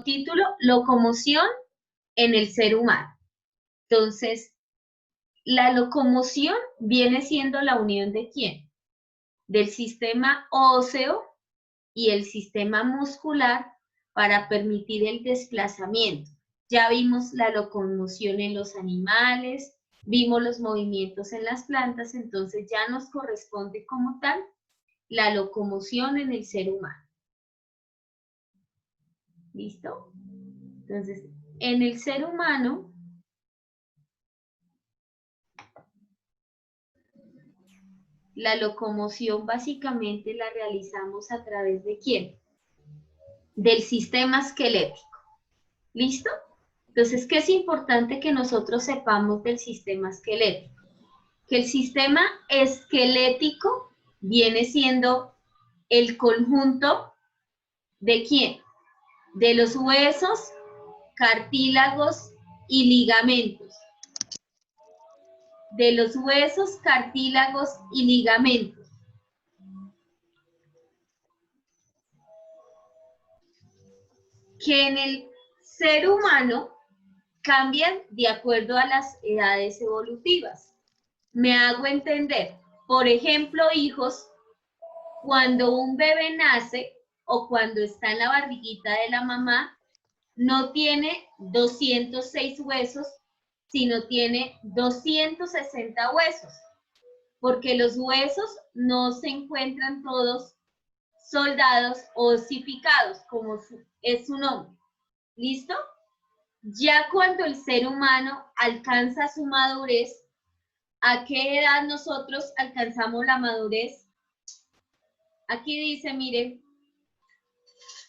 Título, locomoción en el ser humano. Entonces, la locomoción viene siendo la unión de ¿quién? Del sistema óseo y el sistema muscular para permitir el desplazamiento. Ya vimos la locomoción en los animales, vimos los movimientos en las plantas, entonces ya nos corresponde como tal la locomoción en el ser humano. ¿Listo? Entonces, en el ser humano, la locomoción básicamente la realizamos a través de ¿quién? Del sistema esquelético. ¿Listo? Entonces, ¿qué es importante que nosotros sepamos del sistema esquelético? Que el sistema esquelético viene siendo el conjunto ¿de quién? De los huesos, cartílagos y ligamentos. De los huesos, cartílagos y ligamentos. Que en el ser humano cambian de acuerdo a las edades evolutivas. Me hago entender. Por ejemplo, hijos, cuando un bebé nace o cuando está en la barriguita de la mamá, no tiene 206 huesos, sino tiene 260 huesos, porque los huesos no se encuentran todos soldados o osificados, como es su nombre. ¿Listo? Ya cuando el ser humano alcanza su madurez, ¿a qué edad nosotros alcanzamos la madurez? Aquí dice, miren.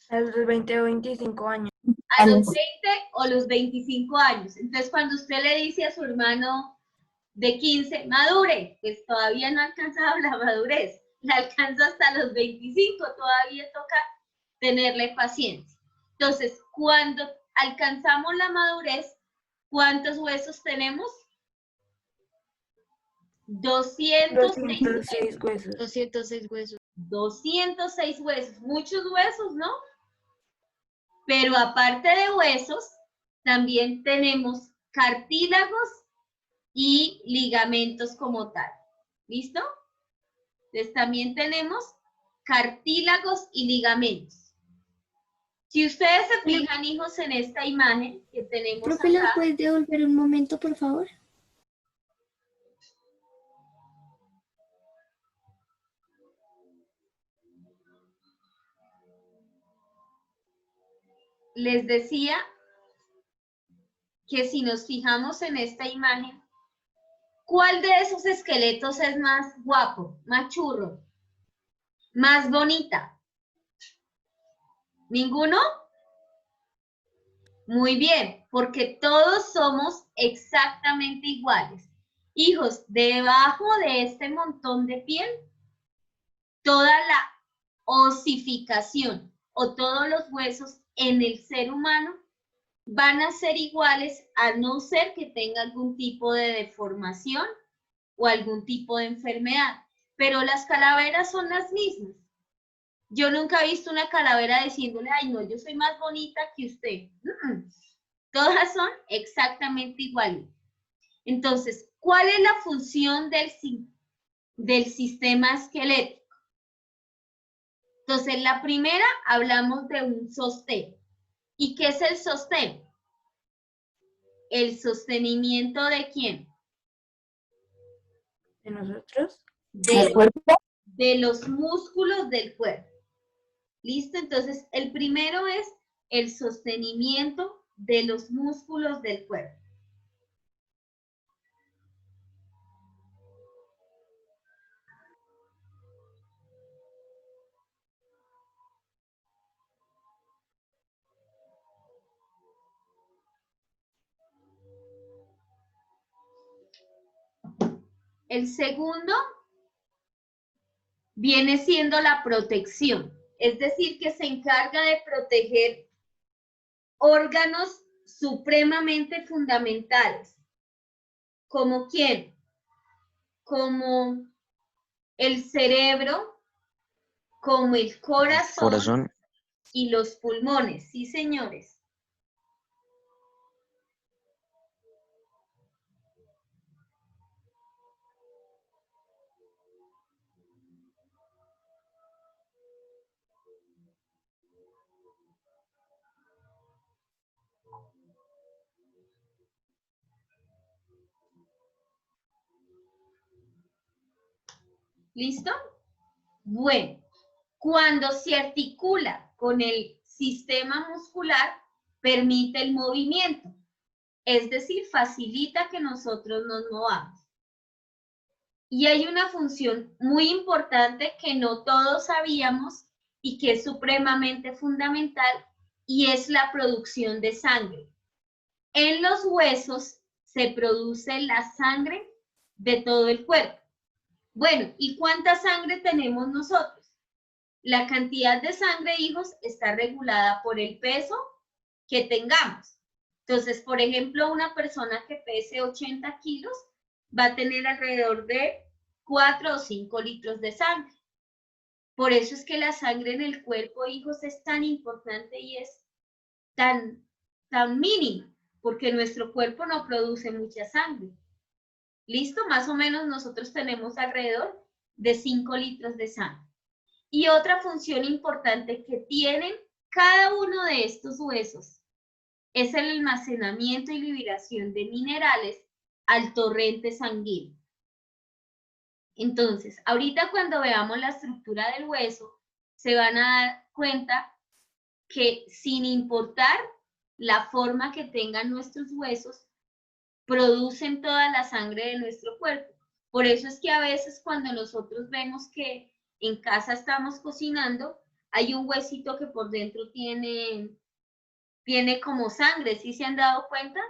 A los 20 o 25 años. A los 20 o los 25 años. Entonces, cuando usted le dice a su hermano de 15, madure, pues todavía no ha alcanzado la madurez. La alcanza hasta los 25, todavía toca tenerle paciencia. Entonces, cuando alcanzamos la madurez, ¿cuántos huesos tenemos? 206 huesos. 206 huesos. 206 huesos, muchos huesos, ¿no? Pero aparte de huesos, también tenemos cartílagos y ligamentos como tal. ¿Listo? Entonces también tenemos cartílagos y ligamentos. Si ustedes se fijan, hijos, en esta imagen que tenemos Profe, acá. ¿la puedes devolver un momento, por favor? Les decía que si nos fijamos en esta imagen, ¿cuál de esos esqueletos es más guapo, más churro, más bonita? ¿Ninguno? Muy bien, porque todos somos exactamente iguales. Hijos, debajo de este montón de piel, toda la osificación o todos los huesos en el ser humano van a ser iguales a no ser que tenga algún tipo de deformación o algún tipo de enfermedad. Pero las calaveras son las mismas. Yo nunca he visto una calavera diciéndole, ay no, yo soy más bonita que usted. Todas son exactamente iguales. Entonces, ¿cuál es la función del sistema esquelético? Entonces, la primera, hablamos de un sostén. ¿Y qué es el sostén? El sostenimiento ¿de quién? ¿De nosotros? De los músculos del cuerpo. ¿Listo? Entonces, el primero es el sostenimiento de los músculos del cuerpo. El segundo viene siendo la protección, es decir, que se encarga de proteger órganos supremamente fundamentales. ¿Como quién? Como el cerebro, como el corazón y los pulmones, sí, señores. ¿Listo? Bueno, cuando se articula con el sistema muscular, permite el movimiento, es decir, facilita que nosotros nos movamos. Y hay una función muy importante que no todos sabíamos y que es supremamente fundamental, y es la producción de sangre. En los huesos se produce la sangre de todo el cuerpo. Bueno, ¿y cuánta sangre tenemos nosotros? La cantidad de sangre, hijos, está regulada por el peso que tengamos. Entonces, por ejemplo, una persona que pese 80 kilos va a tener alrededor de 4 o 5 litros de sangre. Por eso es que la sangre en el cuerpo, hijos, es tan importante y es tan mínima, porque nuestro cuerpo no produce mucha sangre. ¿Listo? Más o menos nosotros tenemos alrededor de 5 litros de sangre. Y otra función importante que tienen cada uno de estos huesos es el almacenamiento y liberación de minerales al torrente sanguíneo. Entonces, ahorita cuando veamos la estructura del hueso, se van a dar cuenta que sin importar la forma que tengan nuestros huesos, producen toda la sangre de nuestro cuerpo. Por eso es que a veces cuando nosotros vemos que en casa estamos cocinando, hay un huesito que por dentro tiene como sangre, ¿sí se han dado cuenta?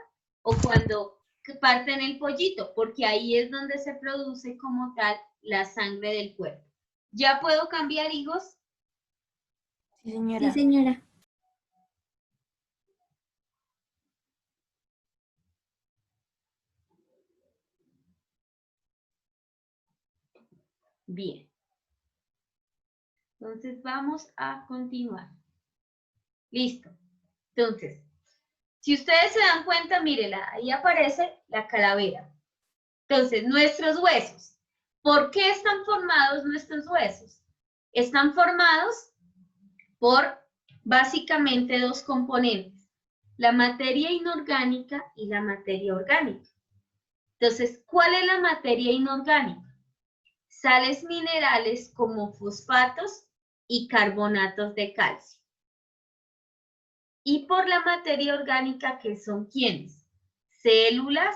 O cuando parten el pollito, porque ahí es donde se produce como tal la sangre del cuerpo. ¿Ya puedo cambiar, hijos? Sí, señora. Sí, señora. Bien. Entonces vamos a continuar. Listo. Entonces, si ustedes se dan cuenta, mírenla, ahí aparece la calavera. Entonces, nuestros huesos. ¿Por qué están formados nuestros huesos? Están formados por básicamente dos componentes, la materia inorgánica y la materia orgánica. Entonces, ¿cuál es la materia inorgánica? Sales minerales como fosfatos y carbonatos de calcio. Y por la materia orgánica, ¿qué son quiénes? Células,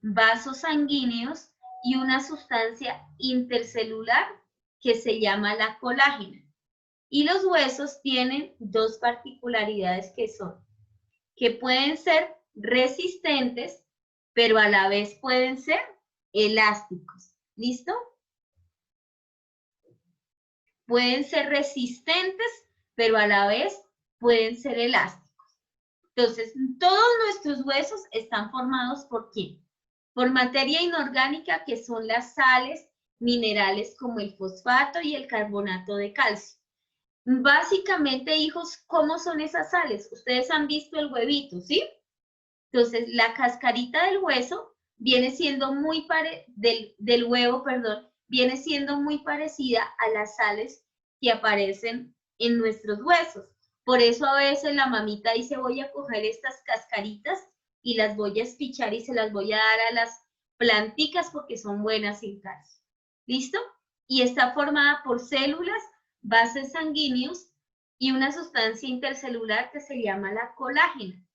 vasos sanguíneos y una sustancia intercelular que se llama la colágena. Y los huesos tienen dos particularidades que son, que pueden ser resistentes, pero a la vez pueden ser elásticos. ¿Listo? Pueden ser resistentes, pero a la vez pueden ser elásticos. Entonces, todos nuestros huesos están formados ¿por quién? Por materia inorgánica, que son las sales, minerales como el fosfato y el carbonato de calcio. Básicamente, hijos, ¿cómo son esas sales? Ustedes han visto el huevito, ¿sí? Entonces, la cascarita del hueso viene siendo muy del huevo, perdón, viene siendo muy parecida a las sales que aparecen en nuestros huesos. Por eso a veces la mamita dice, voy a coger estas cascaritas y las voy a espichar y se las voy a dar a las planticas porque son buenas en calcio. ¿Listo? Y está formada por células, vasos sanguíneos y una sustancia intercelular que se llama la colágena.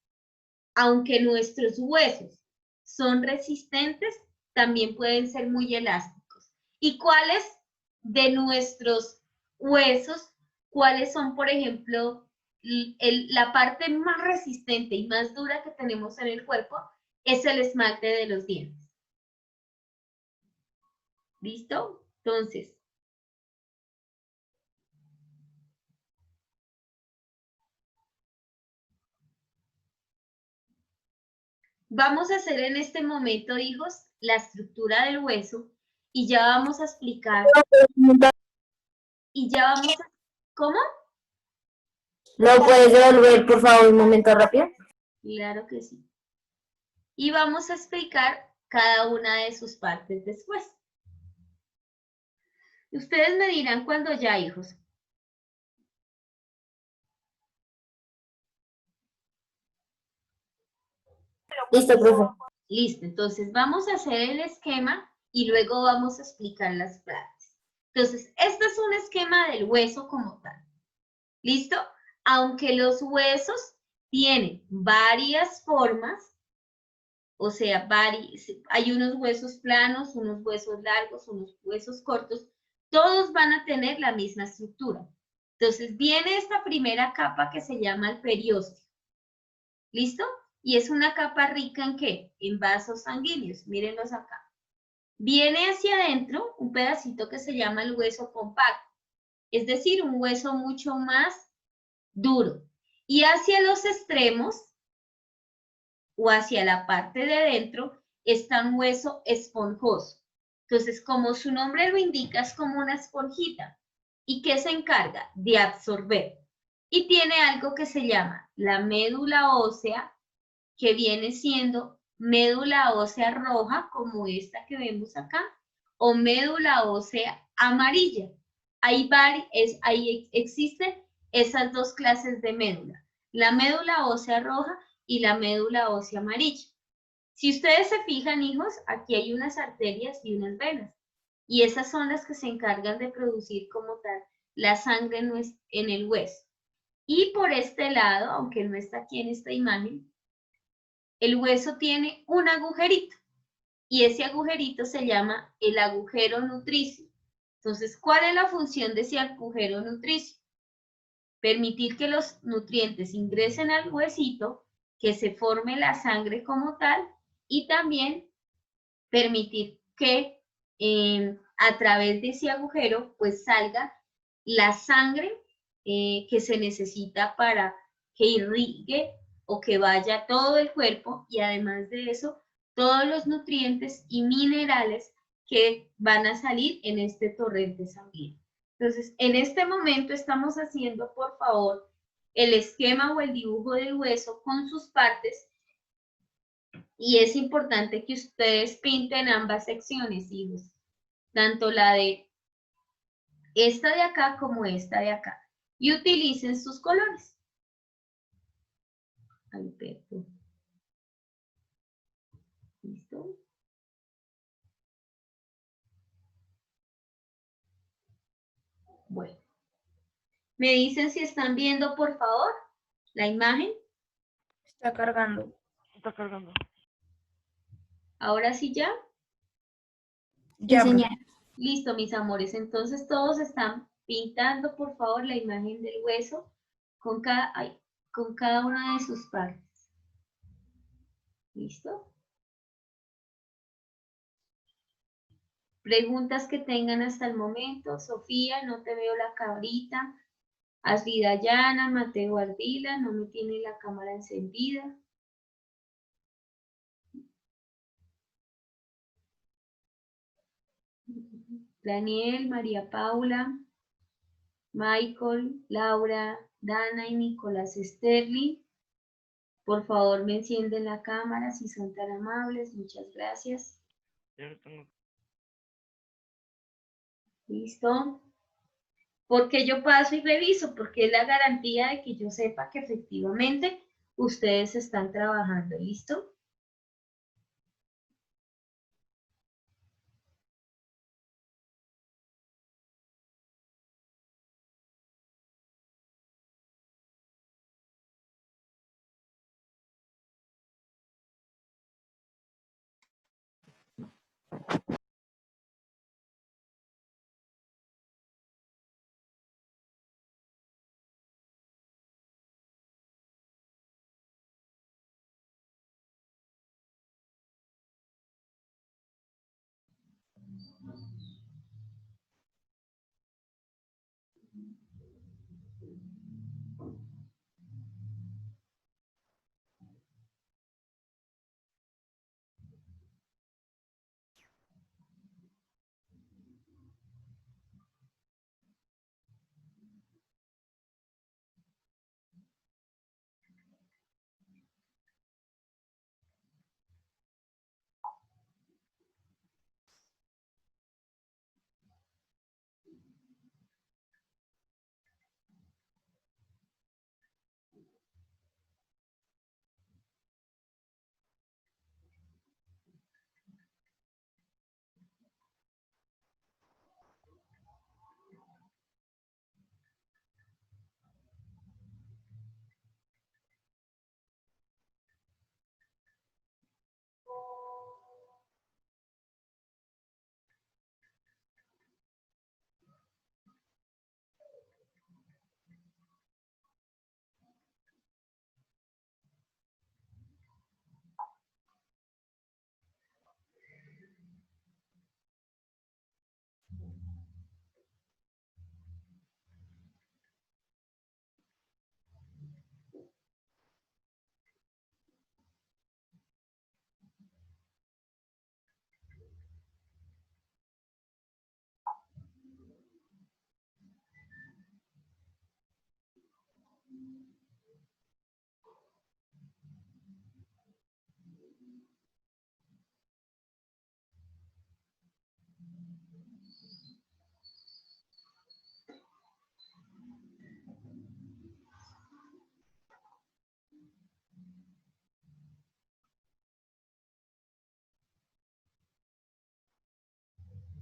Aunque nuestros huesos son resistentes, también pueden ser muy elásticos. ¿Y cuáles de nuestros huesos, cuáles son, por ejemplo, la parte más resistente y más dura que tenemos en el cuerpo? Es el esmalte de los dientes. ¿Listo? Entonces, vamos a hacer en este momento, hijos, la estructura del hueso y ya vamos a explicar. Y ya vamos a... ¿Cómo? ¿No puedes devolver, por favor, un momento rápido? Claro que sí. Y vamos a explicar cada una de sus partes después. Ustedes me dirán cuando ya, hijos. Listo, profe. Listo, entonces vamos a hacer el esquema y luego vamos a explicar las partes. Entonces, este es un esquema del hueso como tal. ¿Listo? Aunque los huesos tienen varias formas, o sea, hay unos huesos planos, unos huesos largos, unos huesos cortos, todos van a tener la misma estructura. Entonces, viene esta primera capa que se llama el periósteo. ¿Listo? Y es una capa rica ¿en qué? En vasos sanguíneos. Mírenlos acá. Viene hacia adentro un pedacito que se llama el hueso compacto, es decir, un hueso mucho más duro. Y hacia los extremos o hacia la parte de adentro está un hueso esponjoso. Entonces, como su nombre lo indica, es como una esponjita. ¿Y qué se encarga? De absorber. Y tiene algo que se llama la médula ósea, que viene siendo médula ósea roja, como esta que vemos acá, o médula ósea amarilla. Ahí existen esas dos clases de médula, la médula ósea roja y la médula ósea amarilla. Si ustedes se fijan, hijos, aquí hay unas arterias y unas venas, y esas son las que se encargan de producir como tal la sangre en el hueso. Y por este lado, aunque no está aquí en esta imagen, el hueso tiene un agujerito y ese agujerito se llama el agujero nutricio. Entonces, ¿cuál es la función de ese agujero nutricio? Permitir que los nutrientes ingresen al huesito, que se forme la sangre como tal y también permitir que a través de ese agujero pues salga la sangre que se necesita para que irrigue o que vaya a todo el cuerpo y además de eso, todos los nutrientes y minerales que van a salir en este torrente sanguíneo. Entonces, en este momento estamos haciendo, por favor, el esquema o el dibujo del hueso con sus partes y es importante que ustedes pinten ambas secciones, hijos, tanto la de esta de acá como esta de acá, y utilicen sus colores. Alberto. ¿Listo? Bueno. ¿Me dicen si están viendo, por favor, la imagen? Está cargando. Está cargando. ¿Ahora sí ya? Sí, Ya, señora. Listo, mis amores. Entonces todos están pintando, por favor, la imagen del hueso con cada una de sus partes. ¿Listo? Preguntas que tengan hasta el momento. Sofía, no te veo la cabrita. Ashley Dayana, Mateo Ardila, no me tiene la cámara encendida. Daniel, María Paula, Michael, Laura, Dana y Nicolás Sterling. Por favor, me encienden la cámara si son tan amables. Muchas gracias. Ya lo tengo. ¿Listo? Porque yo paso y reviso, porque es la garantía de que yo sepa que efectivamente ustedes están trabajando. ¿Listo?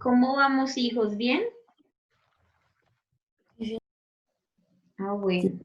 ¿Cómo vamos, hijos? ¿Bien? Sí, sí. Ah, bueno.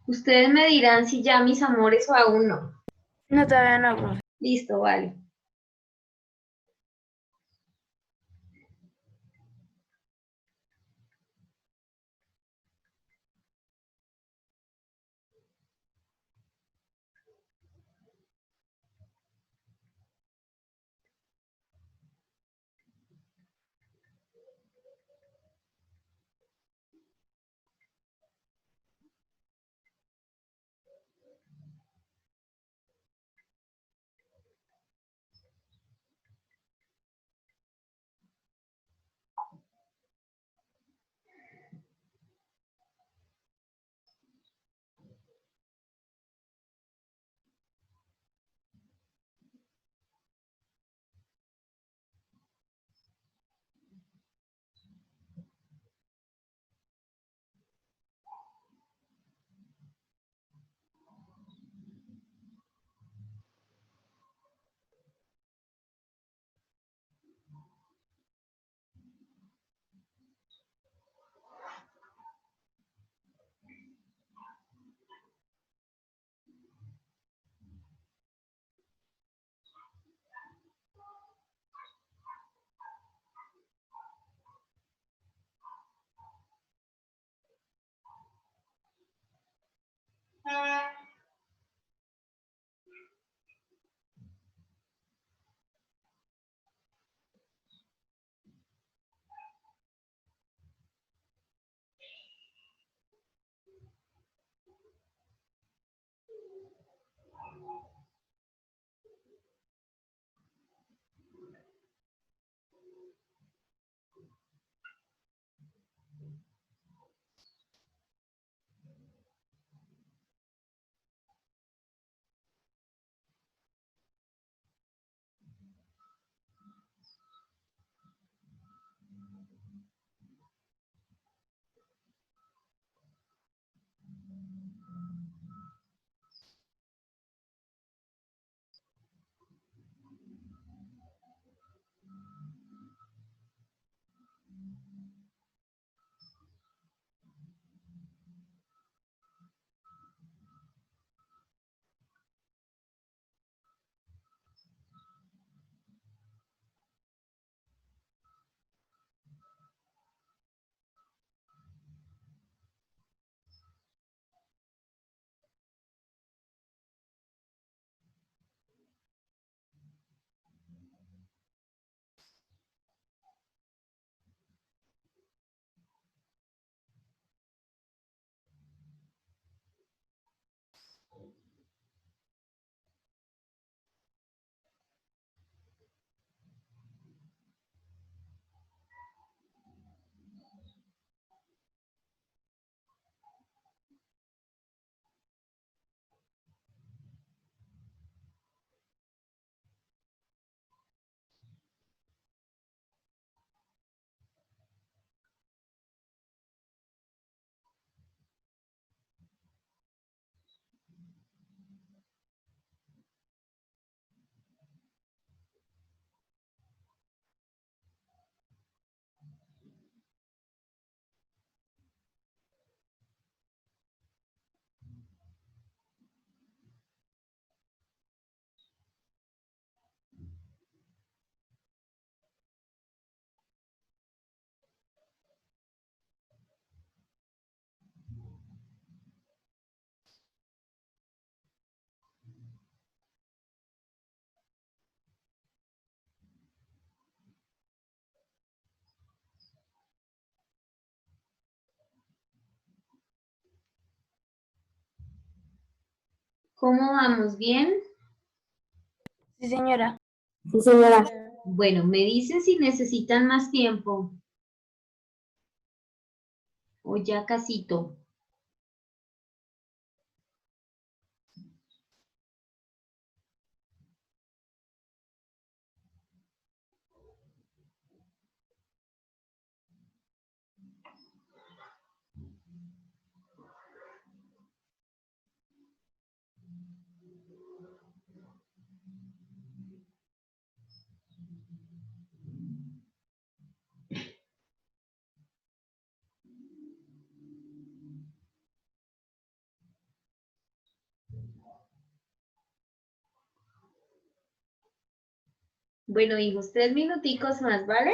Ustedes me dirán si ya, mis amores, o aún no. No, todavía no, profe. Listo, vale. ¿Cómo vamos? ¿Bien? Sí, señora. Sí, señora. Bueno, me dicen si necesitan más tiempo. O ya casito. Bueno, hijos, 3 minuticos más, ¿vale?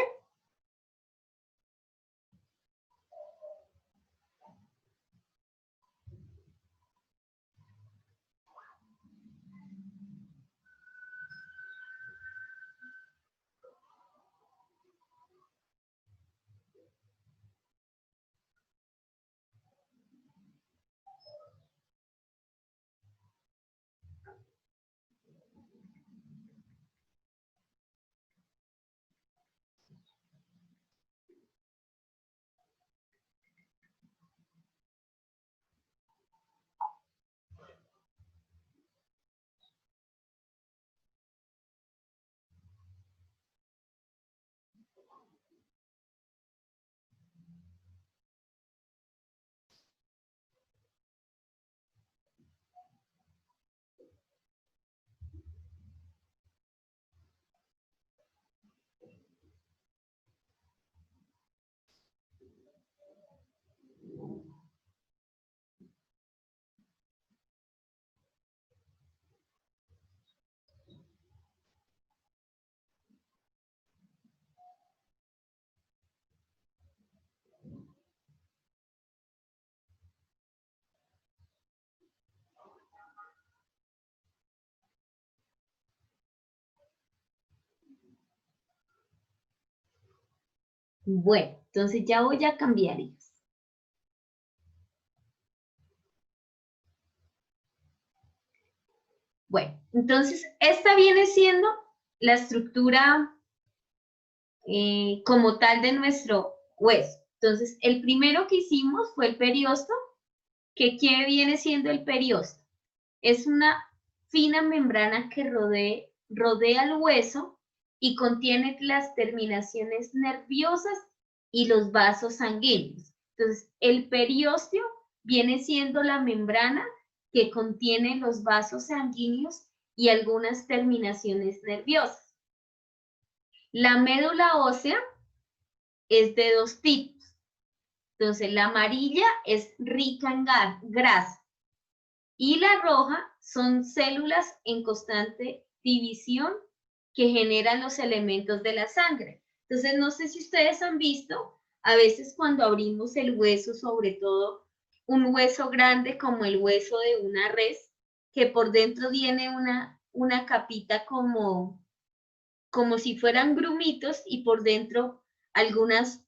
Bueno, entonces ya voy a cambiar, hijos. Bueno, entonces esta viene siendo la estructura como tal de nuestro hueso. Entonces, el primero que hicimos fue el periosto, que ¿qué viene siendo el periosto? Es una fina membrana que rodea el hueso y contiene las terminaciones nerviosas y los vasos sanguíneos. Entonces, el periósteo viene siendo la membrana que contiene los vasos sanguíneos y algunas terminaciones nerviosas. La médula ósea es de 2 tipos. Entonces, la amarilla es rica en grasa y la roja son células en constante división que generan los elementos de la sangre. Entonces, no sé si ustedes han visto, a veces cuando abrimos el hueso, sobre todo un hueso grande como el hueso de una res, que por dentro tiene una capita como si fueran grumitos y por dentro algunas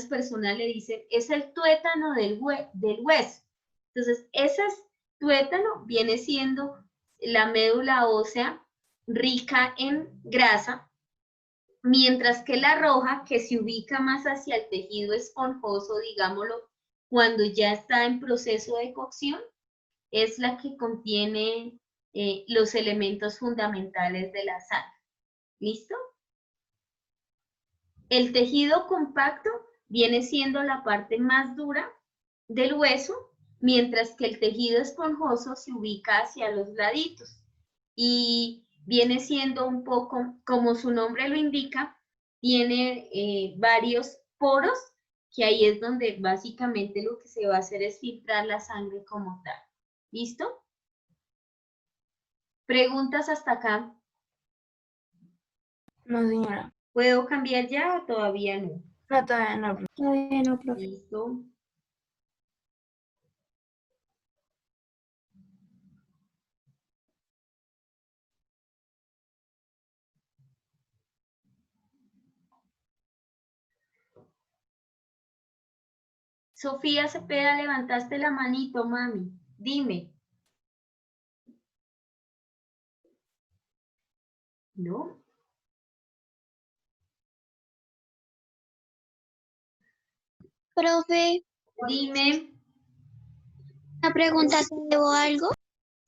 personas le dicen, es el tuétano del hueso. Entonces, ese tuétano viene siendo la médula ósea rica en grasa, mientras que la roja, que se ubica más hacia el tejido esponjoso, digámoslo, cuando ya está en proceso de cocción, es la que contiene los elementos fundamentales de la sangre. ¿Listo? El tejido compacto viene siendo la parte más dura del hueso, mientras que el tejido esponjoso se ubica hacia los laditos y viene siendo un poco, como su nombre lo indica, tiene varios poros, que ahí es donde básicamente lo que se va a hacer es filtrar la sangre como tal. ¿Listo? ¿Preguntas hasta acá? No, señora. ¿Puedo cambiar ya o todavía no? No, todavía no. Todavía no, profe. Listo. Sofía Cepeda, levantaste la manito, mami. Dime. ¿No? Profe, Dime, una pregunta, ¿te debo algo?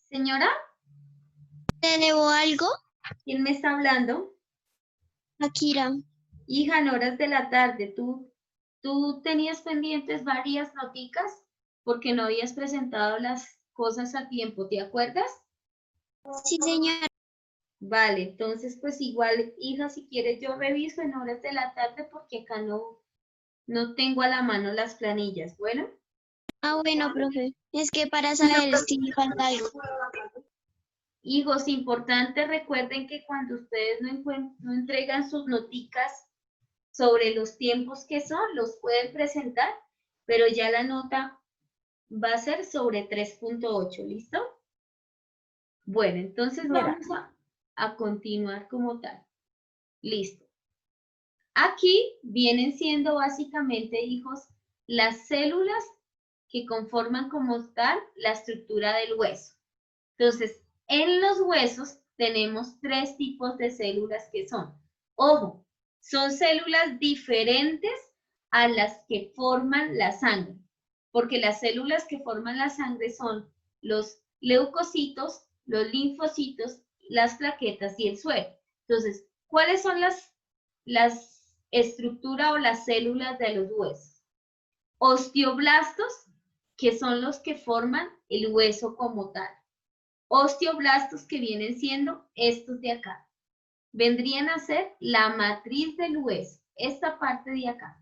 señora, ¿Te debo algo? ¿quién me está hablando? Akira. Hija, en horas de la tarde, ¿tú tenías pendientes varias noticas porque no habías presentado las cosas a tiempo, ¿te acuerdas? Sí, señora. Vale, entonces pues igual, hija, si quieres yo reviso en horas de la tarde porque acá no tengo a la mano las planillas. Bueno, Ah, bueno, profe. Es que para saber si me falta algo. hijos, importante, recuerden que cuando ustedes no entregan sus noticas sobre los tiempos que son, los pueden presentar, pero ya la nota va a ser sobre 3.8, ¿listo? Bueno, entonces Mira. vamos a continuar como tal. Listo. Aquí vienen siendo básicamente, hijos, las células que conforman como tal la estructura del hueso. Entonces, en los huesos tenemos tres tipos de células que son, ojo, son células diferentes a las que forman la sangre, porque las células que forman la sangre son los leucocitos, los linfocitos, las plaquetas y el suero. Entonces, ¿cuáles son las estructuras o las células de los huesos? Osteoblastos, que son los que forman el hueso como tal. Osteoblastos, que vienen siendo estos de acá. Vendrían a ser la matriz del hueso, esta parte de acá.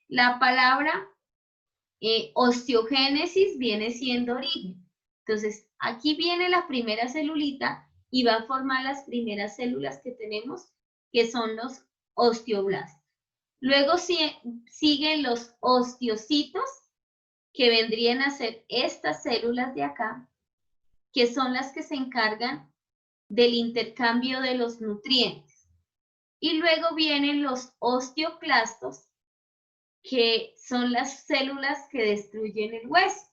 La palabra osteogénesis viene siendo origen. Entonces, aquí viene la primera celulita y va a formar las primeras células que tenemos, que son los osteoblastos. Luego siguen los osteocitos, que vendrían a ser estas células de acá, que son las que se encargan del intercambio de los nutrientes. Y luego vienen los osteoclastos, que son las células que destruyen el hueso.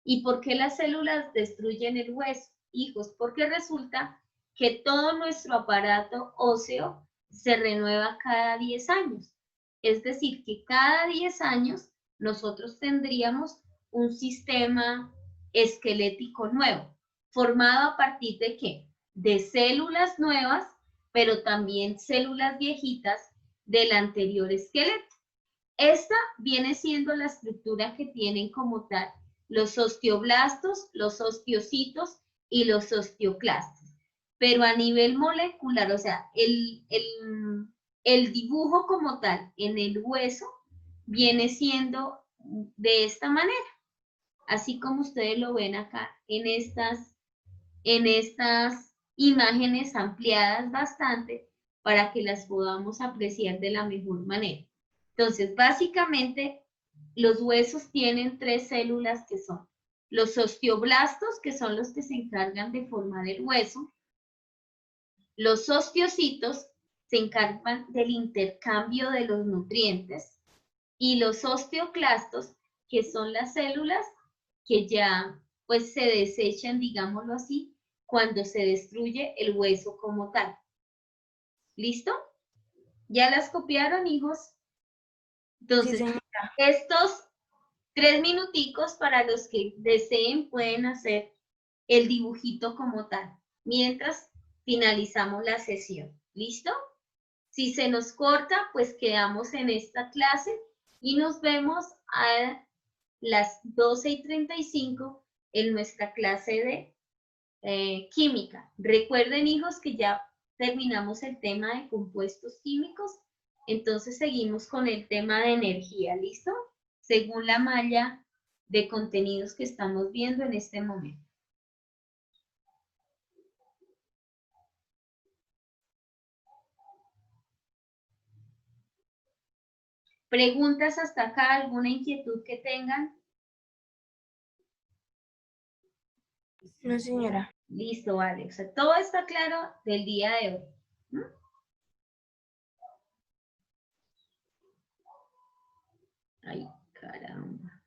¿Y por qué las células destruyen el hueso? Hijos, porque resulta que todo nuestro aparato óseo se renueva cada 10 años. Es decir, que cada 10 años nosotros tendríamos un sistema esquelético nuevo, formado a partir de ¿qué? De células nuevas, pero también células viejitas del anterior esqueleto. Esta viene siendo la estructura que tienen como tal los osteoblastos, los osteocitos y los osteoclastos. Pero a nivel molecular, o sea, el dibujo como tal en el hueso viene siendo de esta manera, así como ustedes lo ven acá en estas imágenes ampliadas bastante para que las podamos apreciar de la mejor manera. Entonces, básicamente, los huesos tienen tres células que son los osteoblastos, que son los que se encargan de formar el hueso. Los osteocitos se encargan del intercambio de los nutrientes. Y los osteoclastos, que son las células que ya pues se desechan, digámoslo así, cuando se destruye el hueso como tal. ¿Listo? ¿Ya las copiaron, hijos? Entonces, Sí, señora. estos 3 minuticos para los que deseen pueden hacer el dibujito como tal, mientras finalizamos la sesión. ¿Listo? Si se nos corta, pues quedamos en esta clase y nos vemos a las 12:35 en nuestra clase de química. Recuerden, hijos, que ya terminamos el tema de compuestos químicos, entonces seguimos con el tema de energía, ¿listo? Según la malla de contenidos que estamos viendo en este momento. ¿Preguntas hasta acá? ¿Alguna inquietud que tengan? No, señora. Listo, vale. O sea, todo está claro del día de hoy. ¿Mm? Ay, caramba.